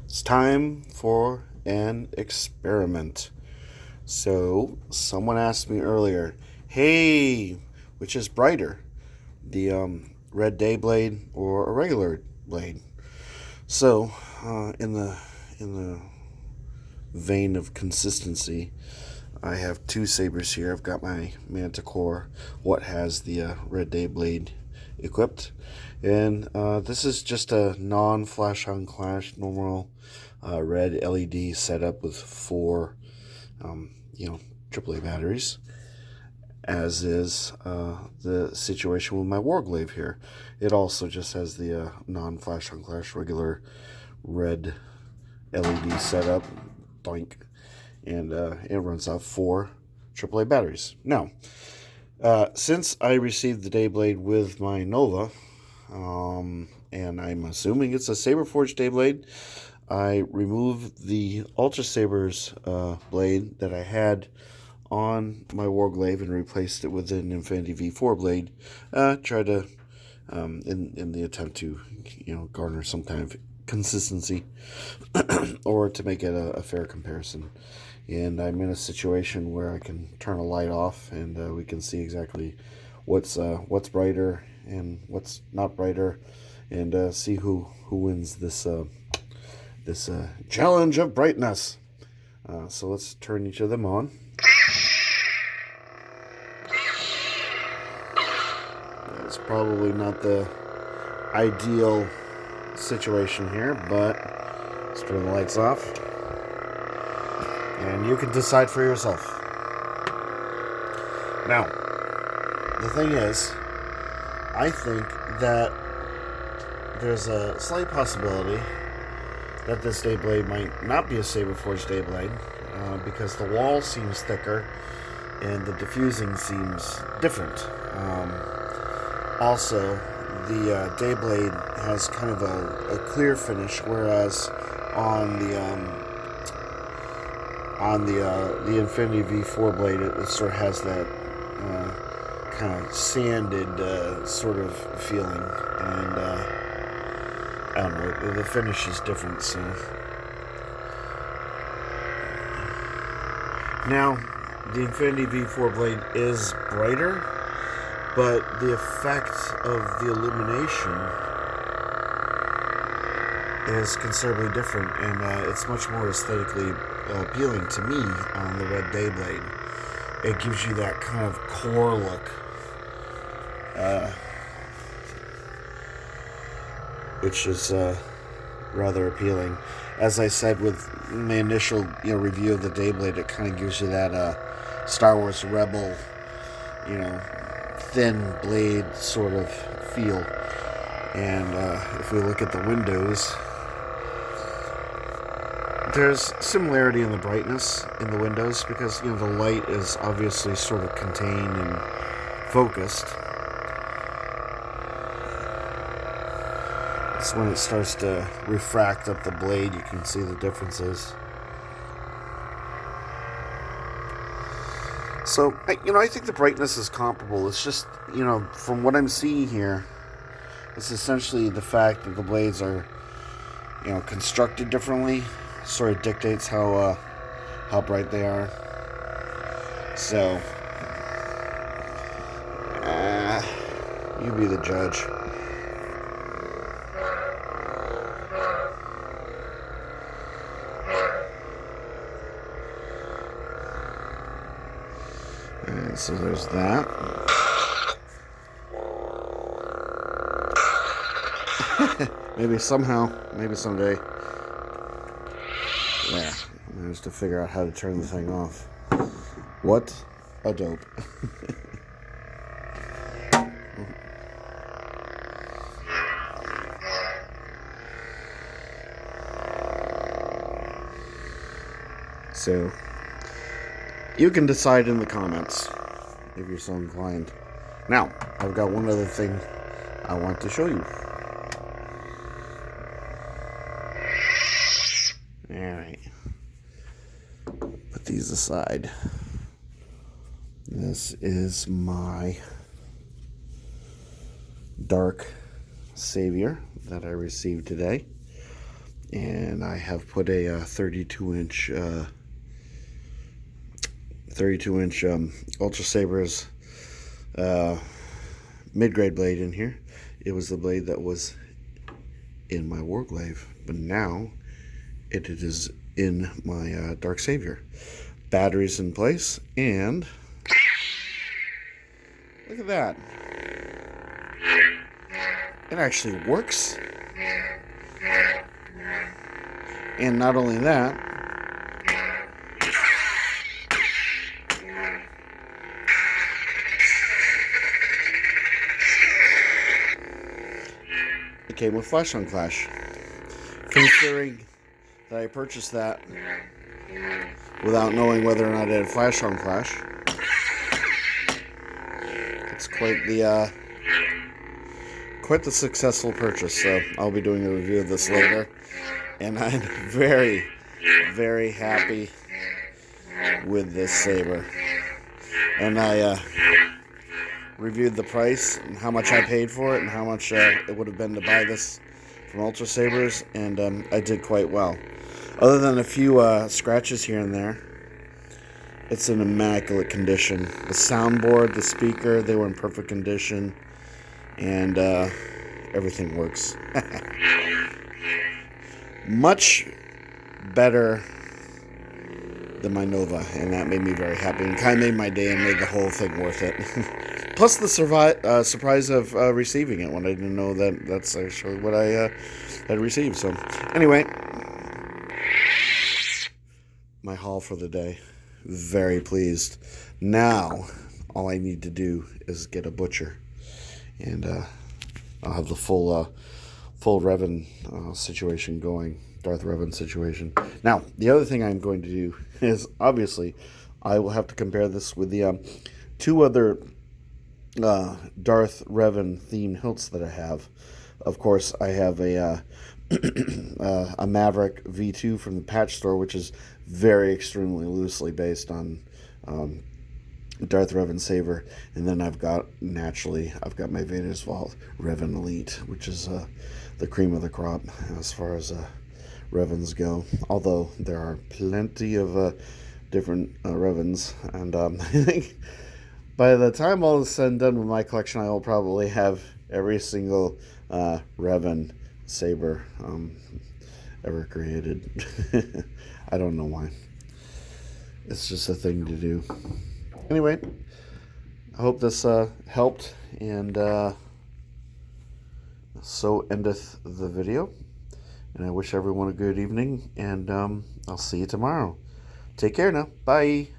It's time for an experiment. So, someone asked me earlier, hey, which is brighter, the red day blade or a regular blade? So, in the vein of consistency, I have two sabers here. I've got my Manticore, what has the red day blade equipped, and this is just a non-flash on clash normal red LED setup with four AAA batteries, as is the situation with my Warglaive here. It also just has the non-flash on clash regular red LED setup, doink, and it runs off four AAA batteries. Now, since I received the Dayblade with my Nova, and I'm assuming it's a Saberforge Dayblade, I removed the Ultra Saber's blade that I had on my Warglaive and replaced it with an Infinity V4 blade. Try to, in the attempt to, garner some kind of consistency, or to make it a fair comparison. And I'm in a situation where I can turn a light off, and we can see exactly what's brighter and what's not brighter, and see who wins this challenge of brightness. So let's turn each of them on. It's probably not the ideal situation here, but let's turn the lights off, and you can decide for yourself. Now, the thing is, I think that there's a slight possibility that this Dayblade might not be a Saberforge Dayblade, because the wall seems thicker and the diffusing seems different. Also, the Dayblade has kind of a clear finish, whereas on the Infinity V4 blade, it sort of has that kind of sanded sort of feeling, and I don't know, the finish is different. So now the Infinity V4 blade is brighter, but the effect of the illumination is considerably different, and it's much more aesthetically appealing to me on the red Dayblade. It gives you that kind of core look, which is rather appealing. As I said with my initial review of the Dayblade, it kind of gives you that Star Wars Rebel, thin blade sort of feel. And if we look at the windows, there's similarity in the brightness in the windows, because the light is obviously sort of contained and focused. It's when it starts to refract up the blade you can see the differences. So, I think the brightness is comparable. It's just, from what I'm seeing here, it's essentially the fact that the blades are, constructed differently, sort of dictates how bright they are. So, you be the judge. Alright, so there's that. Maybe somehow, maybe someday. Yeah, I managed to figure out how to turn the thing off. What a dope. So, you can decide in the comments if you're so inclined. Now, I've got one other thing I want to show you. Alright. Put these aside. This is my dark savior that I received today. and I have put a 32-inch 32-inch Ultra Saber's mid-grade blade in here. It was the blade that was in my Warglaive, but now it is in my Dark Savior. Batteries in place, and look at that. It actually works. And not only that, it came with Flash on Clash. Considering that I purchased that without knowing whether or not it had Flash on Clash, it's quite the successful purchase. So I'll be doing a review of this later, and I'm very, very happy with this Saber. And I reviewed the price and how much I paid for it and how much it would have been to buy this from Ultra Sabers, and I did quite well. Other than a few scratches here and there, it's in immaculate condition. The soundboard, the speaker, they were in perfect condition, and everything works. Much better than my Nova, and that made me very happy and kind of made my day and made the whole thing worth it. Plus the surprise of receiving it when I didn't know that that's actually what I had received. So anyway, my haul for the day. Very pleased. Now all I need to do is get a butcher, and I'll have the full Revan situation going. Darth Revan situation. Now, the other thing I'm going to do is, obviously, I will have to compare this with the two other Darth Revan themed hilts that I have. Of course, I have a Maverick V2 from the patch store, which is very extremely loosely based on Darth Revan Saber, and then I've got my Vader's Vault Revan Elite, which is the cream of the crop as far as Revans go, although there are plenty of different Revans, and I think by the time all is said and done with my collection, I will probably have every single Revan Saber ever created. I don't know why. It's just a thing to do. Anyway, I hope this helped, and so endeth the video. And I wish everyone a good evening, and I'll see you tomorrow. Take care now. Bye.